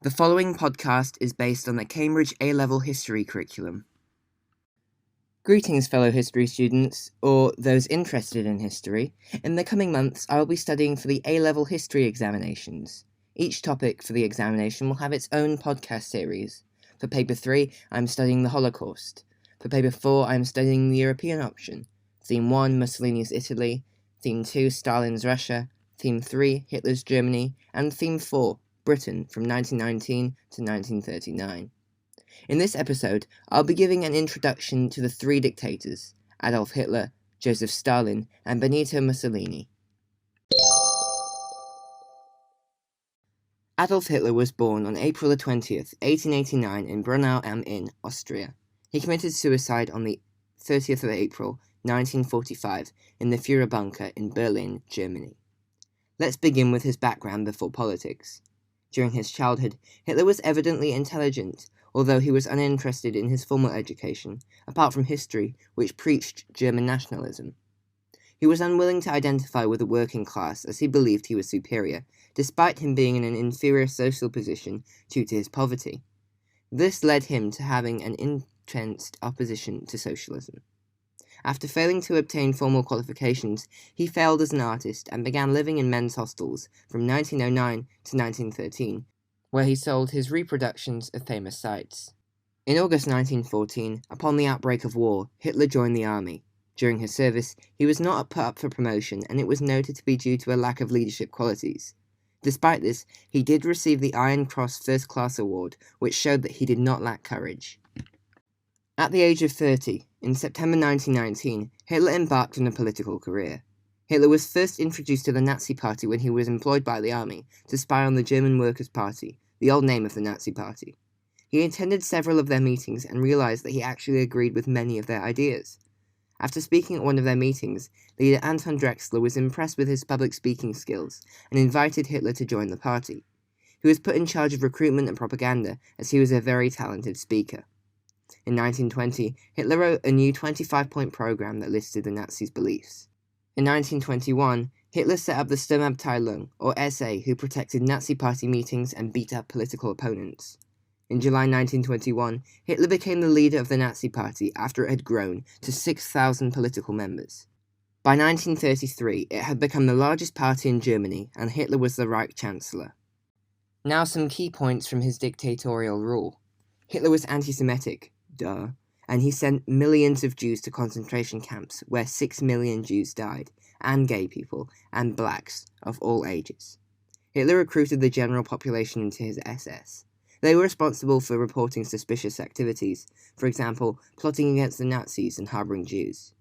The following podcast is based on the Cambridge A-Level History curriculum. Greetings, fellow history students, or those interested in history. In the coming months, I will be studying for the A-Level History examinations. Each topic for the examination will have its own podcast series. For Paper 3, I am studying the Holocaust. For Paper 4, I am studying the European option. Theme 1, Mussolini's Italy. Theme 2, Stalin's Russia. Theme 3, Hitler's Germany. And Theme 4, Britain from 1919 to 1939. In this episode, I'll be giving an introduction to the three dictators, Adolf Hitler, Joseph Stalin, and Benito Mussolini. Adolf Hitler was born on April 20th, 1889 in Brunau am Inn, Austria. He committed suicide on the 30th of April, 1945, in the Führer bunker in Berlin, Germany. Let's begin with his background before politics. During his childhood, Hitler was evidently intelligent, although he was uninterested in his formal education, apart from history, which preached German nationalism. He was unwilling to identify with the working class as he believed he was superior, despite him being in an inferior social position due to his poverty. This led him to having an entrenched opposition to socialism. After failing to obtain formal qualifications, he failed as an artist and began living in men's hostels from 1909 to 1913, where he sold his reproductions of famous sites. In August 1914, upon the outbreak of war, Hitler joined the army. During his service, he was not put up for promotion, and it was noted to be due to a lack of leadership qualities. Despite this, he did receive the Iron Cross First Class Award, which showed that he did not lack courage. At the age of 30, in September 1919, Hitler embarked on a political career. Hitler was first introduced to the Nazi Party when he was employed by the army to spy on the German Workers' Party, the old name of the Nazi Party. He attended several of their meetings and realized that he actually agreed with many of their ideas. After speaking at one of their meetings, leader Anton Drexler was impressed with his public speaking skills and invited Hitler to join the party. He was put in charge of recruitment and propaganda, as he was a very talented speaker. In 1920, Hitler wrote a new 25-point program that listed the Nazis' beliefs. In 1921, Hitler set up the Sturmabteilung, or SA, who protected Nazi Party meetings and beat up political opponents. In July 1921, Hitler became the leader of the Nazi Party after it had grown to 6,000 political members. By 1933, it had become the largest party in Germany, and Hitler was the Reich Chancellor. Now some key points from his dictatorial rule. Hitler was anti-Semitic, and he sent millions of Jews to concentration camps where 6 million Jews died, and gay people, and blacks of all ages. Hitler recruited the general population into his SS. They were responsible for reporting suspicious activities, for example, plotting against the Nazis and harboring Jews.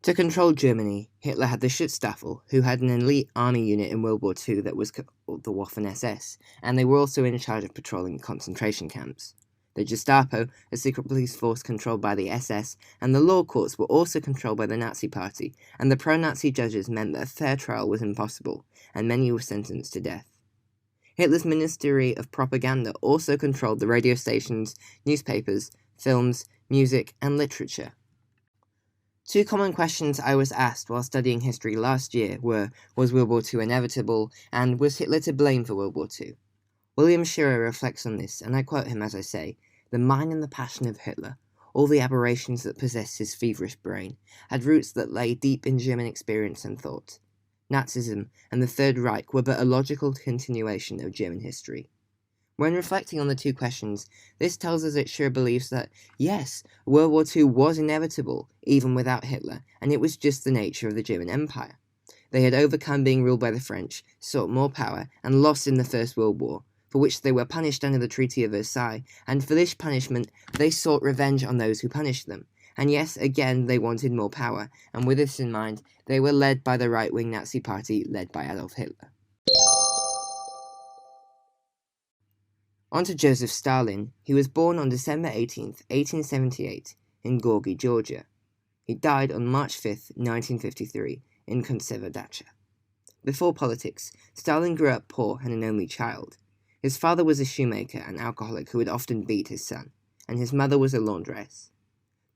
To control Germany, Hitler had the Schutzstaffel, who had an elite army unit in World War II that was called the Waffen-SS, and they were also in charge of patrolling concentration camps. The Gestapo, a secret police force controlled by the SS, and the law courts were also controlled by the Nazi Party, and the pro-Nazi judges meant that a fair trial was impossible, and many were sentenced to death. Hitler's Ministry of Propaganda also controlled the radio stations, newspapers, films, music, and literature. Two common questions I was asked while studying history last year were, was World War II inevitable, and was Hitler to blame for World War II? William Shirer reflects on this, and I quote him as I say, "The mind and the passion of Hitler, all the aberrations that possessed his feverish brain, had roots that lay deep in German experience and thought. Nazism and the Third Reich were but a logical continuation of German history." When reflecting on the two questions, this tells us that Shirer believes that, yes, World War II was inevitable, even without Hitler, and it was just the nature of the German Empire. They had overcome being ruled by the French, sought more power, and lost in the First World War, for which they were punished under the Treaty of Versailles, and for this punishment they sought revenge on those who punished them. And yes, again, they wanted more power, and with this in mind, they were led by the right-wing Nazi Party led by Adolf Hitler. On to Joseph Stalin. He was born on December 18, 1878, in Gorky, Georgia. He died on March 5, 1953, in Konserva-Dacha. Before politics, Stalin grew up poor and an only child. His father was a shoemaker and alcoholic who would often beat his son, and his mother was a laundress.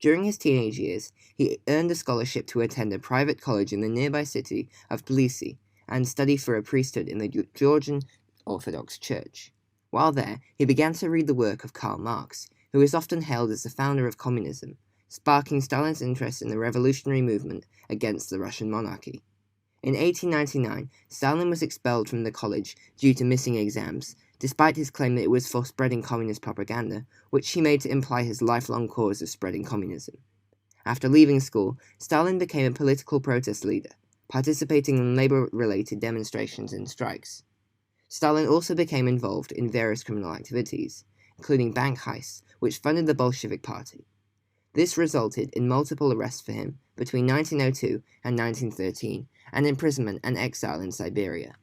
During his teenage years, he earned a scholarship to attend a private college in the nearby city of Tbilisi and study for a priesthood in the Georgian Orthodox Church. While there, he began to read the work of Karl Marx, who is often hailed as the founder of communism, sparking Stalin's interest in the revolutionary movement against the Russian monarchy. In 1899, Stalin was expelled from the college due to missing exams, despite his claim that it was for spreading communist propaganda, which he made to imply his lifelong cause of spreading communism. After leaving school, Stalin became a political protest leader, participating in labor-related demonstrations and strikes. Stalin also became involved in various criminal activities, including bank heists, which funded the Bolshevik Party. This resulted in multiple arrests for him between 1902 and 1913, and imprisonment and exile in Siberia.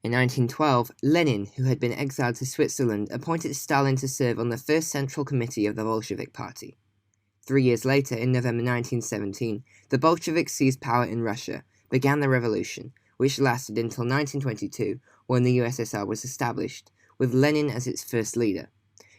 In 1912, Lenin, who had been exiled to Switzerland, appointed Stalin to serve on the first Central Committee of the Bolshevik Party. 3 years later, in November 1917, the Bolsheviks seized power in Russia, began the revolution, which lasted until 1922, when the USSR was established, with Lenin as its first leader.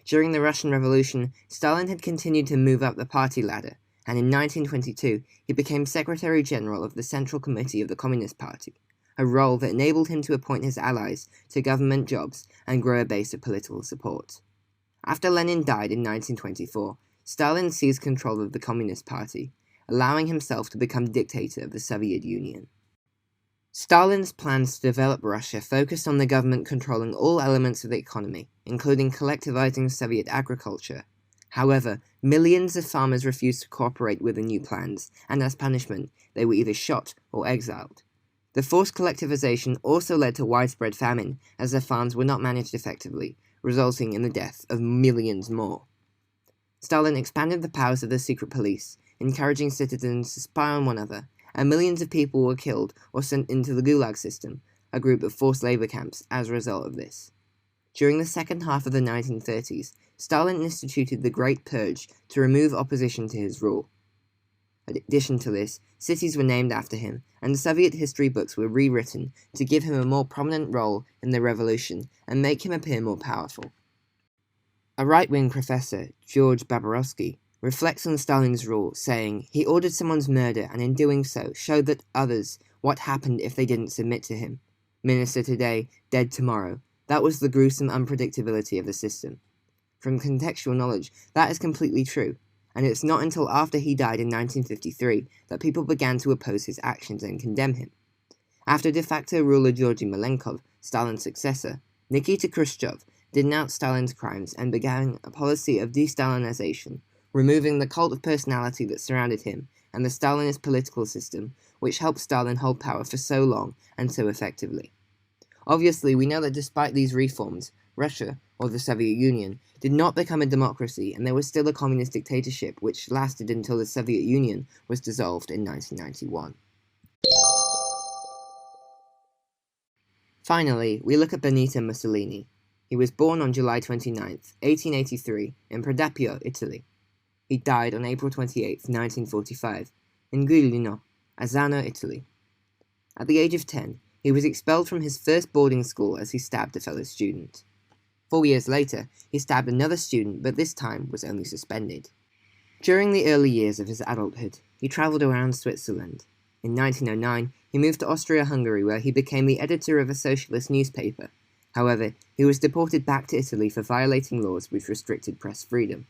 During the Russian Revolution, Stalin had continued to move up the party ladder, and in 1922 he became Secretary General of the Central Committee of the Communist Party, a role that enabled him to appoint his allies to government jobs and grow a base of political support. After Lenin died in 1924, Stalin seized control of the Communist Party, allowing himself to become dictator of the Soviet Union. Stalin's plans to develop Russia focused on the government controlling all elements of the economy, including collectivizing Soviet agriculture. However, millions of farmers refused to cooperate with the new plans, and as punishment, they were either shot or exiled. The forced collectivization also led to widespread famine, as the farms were not managed effectively, resulting in the death of millions more. Stalin expanded the powers of the secret police, encouraging citizens to spy on one another, and millions of people were killed or sent into the Gulag system, a group of forced labor camps, as a result of this. During the second half of the 1930s, Stalin instituted the Great Purge to remove opposition to his rule. In addition to this, cities were named after him, and Soviet history books were rewritten to give him a more prominent role in the revolution and make him appear more powerful. A right-wing professor, George Babarowski, reflects on Stalin's rule, saying, "He ordered someone's murder, and in doing so, showed that others what happened if they didn't submit to him. Minister today, dead tomorrow. That was the gruesome unpredictability of the system." From contextual knowledge, that is completely true, and it's not until after he died in 1953 that people began to oppose his actions and condemn him. After de facto ruler Georgy Malenkov, Stalin's successor, Nikita Khrushchev denounced Stalin's crimes and began a policy of de-Stalinization, removing the cult of personality that surrounded him and the Stalinist political system, which helped Stalin hold power for so long and so effectively. Obviously, we know that despite these reforms, Russia, or the Soviet Union, did not become a democracy, and there was still a communist dictatorship which lasted until the Soviet Union was dissolved in 1991. Finally, we look at Benito Mussolini. He was born on July 29, 1883, in Predapio, Italy. He died on April 28, 1945, in Guilino, Azzano, Italy. At the age of 10, he was expelled from his first boarding school as he stabbed a fellow student. 4 years later, he stabbed another student, but this time was only suspended. During the early years of his adulthood, he traveled around Switzerland. In 1909, he moved to Austria-Hungary, where he became the editor of a socialist newspaper. However, he was deported back to Italy for violating laws which restricted press freedom.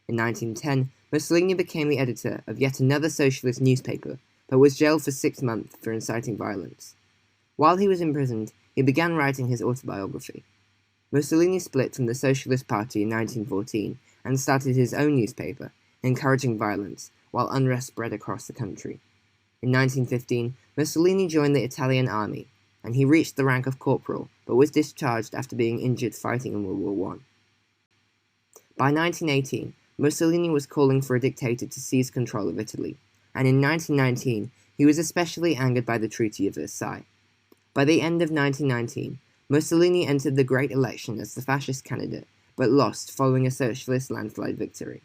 In 1910, Mussolini became the editor of yet another socialist newspaper, but was jailed for 6 months for inciting violence. While he was imprisoned, he began writing his autobiography. Mussolini split from the Socialist Party in 1914 and started his own newspaper, encouraging violence, while unrest spread across the country. In 1915, Mussolini joined the Italian army, and he reached the rank of corporal, but was discharged after being injured fighting in World War I. By 1918, Mussolini was calling for a dictator to seize control of Italy, and in 1919, he was especially angered by the Treaty of Versailles. By the end of 1919, Mussolini entered the Great Election as the fascist candidate, but lost following a socialist landslide victory.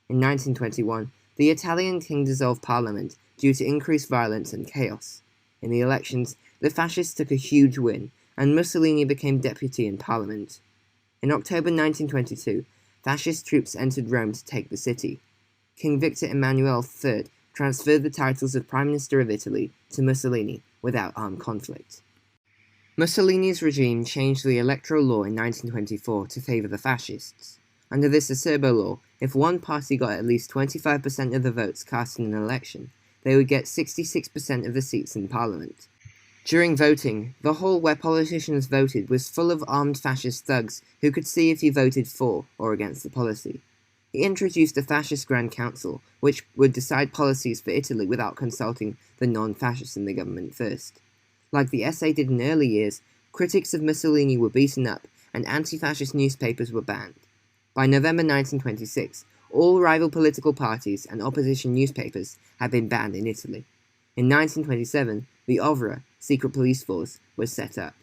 In 1921, the Italian king dissolved parliament due to increased violence and chaos. In the elections, the fascists took a huge win, and Mussolini became deputy in parliament. In October 1922, fascist troops entered Rome to take the city. King Victor Emmanuel III transferred the titles of Prime Minister of Italy to Mussolini without armed conflict. Mussolini's regime changed the electoral law in 1924 to favour the fascists. Under this Acerbo law, if one party got at least 25% of the votes cast in an election, they would get 66% of the seats in parliament. During voting, the hall where politicians voted was full of armed fascist thugs who could see if you voted for or against the policy. He introduced a fascist Grand Council, which would decide policies for Italy without consulting the non-fascists in the government first. Like the SA did in early years, critics of Mussolini were beaten up and anti-fascist newspapers were banned. By November 1926, all rival political parties and opposition newspapers had been banned in Italy. In 1927, the OVRA, secret police force, was set up.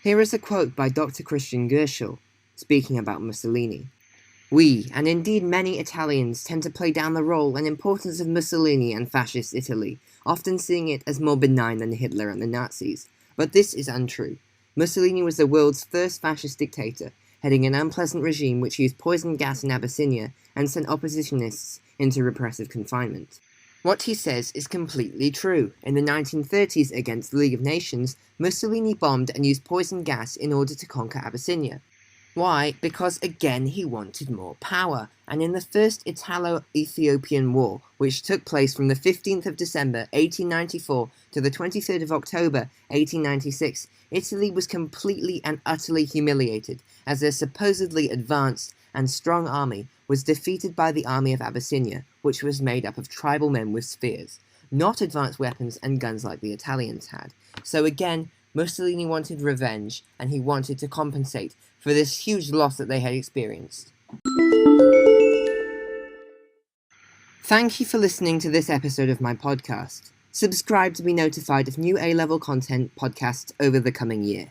Here is a quote by Dr. Christian Gerschel, speaking about Mussolini. "We, and indeed many Italians, tend to play down the role and importance of Mussolini and fascist Italy, often seeing it as more benign than Hitler and the Nazis. But this is untrue. Mussolini was the world's first fascist dictator, heading an unpleasant regime which used poison gas in Abyssinia and sent oppositionists into repressive confinement." What he says is completely true. In the 1930s, against the League of Nations, Mussolini bombed and used poison gas in order to conquer Abyssinia. Why? Because again he wanted more power, and in the First Italo-Ethiopian War, which took place from the 15th of December 1894 to the 23rd of October 1896, Italy was completely and utterly humiliated, as their supposedly advanced and strong army was defeated by the army of Abyssinia, which was made up of tribal men with spears, not advanced weapons and guns like the Italians had. So again, Mussolini wanted revenge, and he wanted to compensate for this huge loss that they had experienced. Thank you for listening to this episode of my podcast. Subscribe to be notified of new A-level content podcasts over the coming year.